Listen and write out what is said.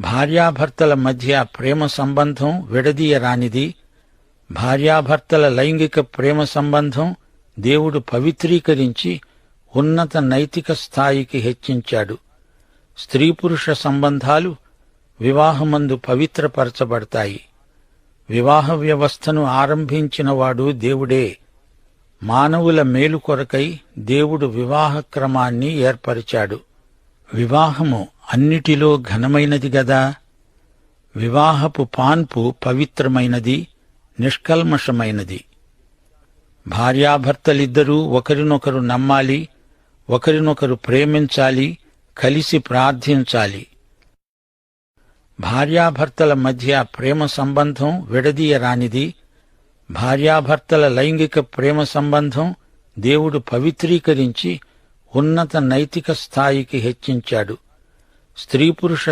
భార్యాభర్తల మధ్య ప్రేమ సంబంధం విడదీయరానిది. భార్యాభర్తల లైంగిక ప్రేమ సంబంధం దేవుడు పవిత్రీకరించి ఉన్నత నైతిక స్థాయికి హెచ్చించాడు. స్త్రీ పురుష సంబంధాలు వివాహమందు పవిత్రపరచబడతాయి. వివాహ వ్యవస్థను ఆరంభించినవాడు దేవుడే. మానవుల మేలు కొరకై దేవుడు వివాహ క్రమాన్ని ఏర్పరిచాడు. వివాహము అన్నిటిలో ఘనమైనది గదా. వివాహపు పాన్పు పవిత్రమైనది, నిష్కల్మషమైనది. భార్యాభర్తలిద్దరూ ఒకరినొకరు నమ్మాలి, ఒకరినొకరు ప్రేమించాలి, కలిసి ప్రార్థించాలి. భార్యాభర్తల మధ్య ప్రేమ సంబంధం విడదీయరానిది. భార్యాభర్తల లైంగిక ప్రేమ సంబంధం దేవుడు పవిత్రీకరించి ఉన్నత నైతిక స్థాయికి హెచ్చించాడు. స్త్రీ పురుష